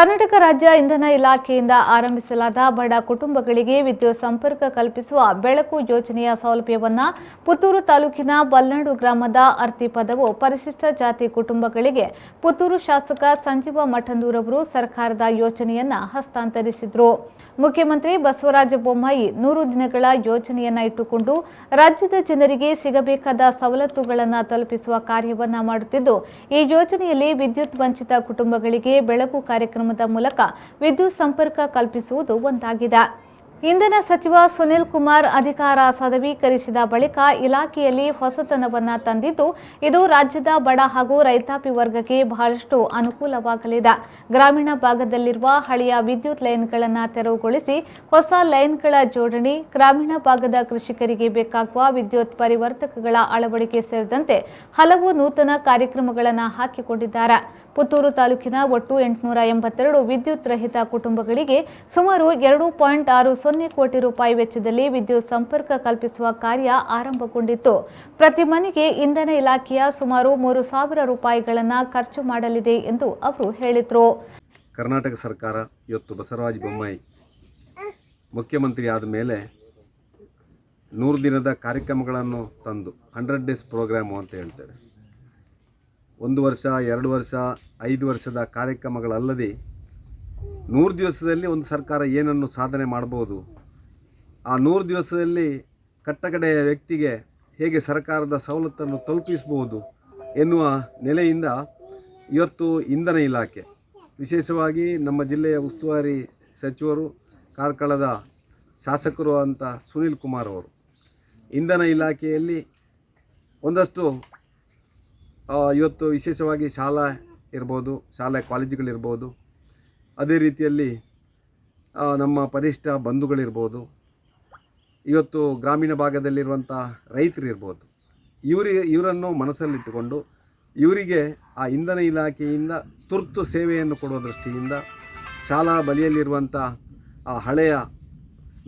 ಕರ್ನಾಟಕ ರಾಜ್ಯ ಇಂಧನ ಇಲಾಖೆಯಿಂದ ಆರಂಭಿಸಲಾದ ಬಡ ಕುಟುಂಬಗಳಿಗೆ ವಿದ್ಯುತ್ ಸಂಪರ್ಕ ಕಲ್ಪಿಸುವ ಬೆಳಕು ಯೋಜನೆಯ ಸೌಲಭ್ಯವನ್ನು ಪುತ್ತೂರು ತಾಲೂಕಿನ ಬಲ್ನಾಡು ಗ್ರಾಮದ ಅರ್ತಿಪದವು ಪರಿಶಿಷ್ಟ ಜಾತಿ ಕುಟುಂಬಗಳಿಗೆ ಪುತ್ತೂರು ಶಾಸಕ ಸಂಜೀವ ಮಠಂದೂರವರು ಸರ್ಕಾರದ ಯೋಜನೆಯನ್ನು ಹಸ್ತಾಂತರಿಸಿದರು. ಮುಖ್ಯಮಂತ್ರಿ ಬಸವರಾಜ ಬೊಮ್ಮಾಯಿ 100 ದಿನಗಳ ಯೋಜನೆಯನ್ನು ಇಟ್ಟುಕೊಂಡು ರಾಜ್ಯದ ಜನರಿಗೆ ಸಿಗಬೇಕಾದ ಸವಲತ್ತುಗಳನ್ನು ತಲುಪಿಸುವ ಕಾರ್ಯವನ್ನು ಮಾಡುತ್ತಿದ್ದು, ಈ ಯೋಜನೆಯಲ್ಲಿ ವಿದ್ಯುತ್ ವಂಚಿತ ಕುಟುಂಬಗಳಿಗೆ ಬೆಳಕು ಕಾರ್ಯಕ್ರಮದ ಮೂಲಕ ವಿದ್ಯುತ್ ಸಂಪರ್ಕ ಕಲ್ಪಿಸುವುದು ಒಂದಾಗಿದೆ. ಇಂಧನ ಸಚಿವ ಸುನಿಲ್ ಕುಮಾರ್ ಅಧಿಕಾರ ಸದವೀಕರಿಸಿದ ಬಳಿಕ ಇಲಾಖೆಯಲ್ಲಿ ಹೊಸತನವನ್ನು ತಂದಿದ್ದು, ಇದು ರಾಜ್ಯದ ಬಡ ಹಾಗೂ ರೈತಾಪಿ ವರ್ಗಕ್ಕೆ ಬಹಳಷ್ಟು ಅನುಕೂಲವಾಗಲಿದೆ. ಗ್ರಾಮೀಣ ಭಾಗದಲ್ಲಿರುವ ಹಳೆಯ ವಿದ್ಯುತ್ ಲೈನ್ಗಳನ್ನು ತೆರವುಗೊಳಿಸಿ ಹೊಸ ಲೈನ್ಗಳ ಜೋಡಣೆ, ಗ್ರಾಮೀಣ ಭಾಗದ ಕೃಷಿಕರಿಗೆ ಬೇಕಾಗುವ ವಿದ್ಯುತ್ ಪರಿವರ್ತಕಗಳ ಅಳವಡಿಕೆ ಸೇರಿದಂತೆ ಹಲವು ನೂತನ ಕಾರ್ಯಕ್ರಮಗಳನ್ನು ಹಾಕಿಕೊಂಡಿದ್ದಾರೆ. ಪುತ್ತೂರು ತಾಲೂಕಿನ ಒಟ್ಟು 882 ವಿದ್ಯುತ್ ರಹಿತ ಕುಟುಂಬಗಳಿಗೆ ಸುಮಾರು 2.60 ಕೋಟಿ ರೂಪಾಯಿ ವೆಚ್ಚದಲ್ಲಿ ವಿದ್ಯುತ್ ಸಂಪರ್ಕ ಕಲ್ಪಿಸುವ ಕಾರ್ಯ ಆರಂಭಗೊಂಡಿತ್ತು. ಪ್ರತಿ ಮನೆಗೆ ಇಂಧನ ಇಲಾಖೆಯ ಸುಮಾರು 3,000 ರೂಪಾಯಿಗಳನ್ನು ಖರ್ಚು ಮಾಡಲಿದೆ ಎಂದು ಅವರು ಹೇಳಿದರು. ಕರ್ನಾಟಕ ಸರ್ಕಾರ ಇವತ್ತು ಬಸವರಾಜ ಬೊಮ್ಮಾಯಿ ಮುಖ್ಯಮಂತ್ರಿ ಆದ ಮೇಲೆ 100 ದಿನದ ಕಾರ್ಯಕ್ರಮಗಳನ್ನು ತಂದು 100 ಡೇಸ್ ಪ್ರೋಗ್ರಾಮು ಅಂತ ಹೇಳ್ತೇವೆ. 1 ವರ್ಷ, 2 ವರ್ಷ, 5 ವರ್ಷದ ಕಾರ್ಯಕ್ರಮಗಳಲ್ಲದೆ 100 ದಿವಸದಲ್ಲಿ ಒಂದು ಸರ್ಕಾರ ಏನನ್ನು ಸಾಧನೆ ಮಾಡ್ಬೋದು, ಆ 100 ದಿವಸದಲ್ಲಿ ಕಟ್ಟಕಡೆಯ ವ್ಯಕ್ತಿಗೆ ಹೇಗೆ ಸರ್ಕಾರದ ಸವಲತ್ತನ್ನು ತಲುಪಿಸಬಹುದು ಎನ್ನುವ ನೆಲೆಯಿಂದ ಇವತ್ತು ಇಂಧನ ಇಲಾಖೆ, ವಿಶೇಷವಾಗಿ ನಮ್ಮ ಜಿಲ್ಲೆಯ ಉಸ್ತುವಾರಿ ಸಚಿವರು, ಕಾರ್ಕಳದ ಶಾಸಕರು ಅಂತ ಸುನಿಲ್ ಕುಮಾರ್ ಅವರು ಇಂಧನ ಇಲಾಖೆಯಲ್ಲಿ ಒಂದಷ್ಟು ಇವತ್ತು ವಿಶೇಷವಾಗಿ ಶಾಲಾ ಇರ್ಬೋದು, ಶಾಲಾ ಕಾಲೇಜುಗಳಿರ್ಬೋದು, ಅದೇ ರೀತಿಯಲ್ಲಿ ನಮ್ಮ ಪರಿಷ್ಠ ಬಂಧುಗಳಿರ್ಬೋದು, ಇವತ್ತು ಗ್ರಾಮೀಣ ಭಾಗದಲ್ಲಿರುವಂಥ ರೈತರಿರ್ಬೋದು, ಇವರನ್ನು ಮನಸ್ಸಲ್ಲಿಟ್ಟುಕೊಂಡು ಇವರಿಗೆ ಆ ಇಂಧನ ಇಲಾಖೆಯಿಂದ ತುರ್ತು ಸೇವೆಯನ್ನು ಕೊಡುವ ದೃಷ್ಟಿಯಿಂದ ಶಾಲಾ ಬಳಿಯಲ್ಲಿರುವಂಥ ಆ ಹಳೆಯ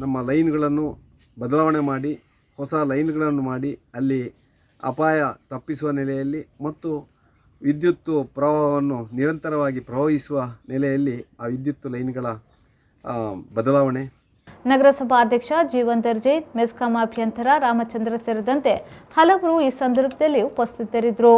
ನಮ್ಮ ಲೈನ್ಗಳನ್ನು ಬದಲಾವಣೆ ಮಾಡಿ ಹೊಸ ಲೈನ್ಗಳನ್ನು ಮಾಡಿ ಅಲ್ಲಿ ಅಪಾಯ ತಪ್ಪಿಸುವ ನೆಲೆಯಲ್ಲಿ ಮತ್ತು ವಿದ್ಯುತ್ ಪ್ರವಾಹವನ್ನು ನಿರಂತರವಾಗಿ ಪ್ರವಹಿಸುವ ನೆಲೆಯಲ್ಲಿ ಆ ವಿದ್ಯುತ್ ಲೈನ್ಗಳ ಬದಲಾವಣೆ. ನಗರಸಭಾ ಅಧ್ಯಕ್ಷ ಜೀವನ್ ದರ್ಜೆ, ಮೆಸ್ಕಾಂ ಅಭಿಯಂತರ ರಾಮಚಂದ್ರ ಸೇರಿದಂತೆ ಹಲವರು ಈ ಸಂದರ್ಭದಲ್ಲಿ ಉಪಸ್ಥಿತರಿದ್ದರು.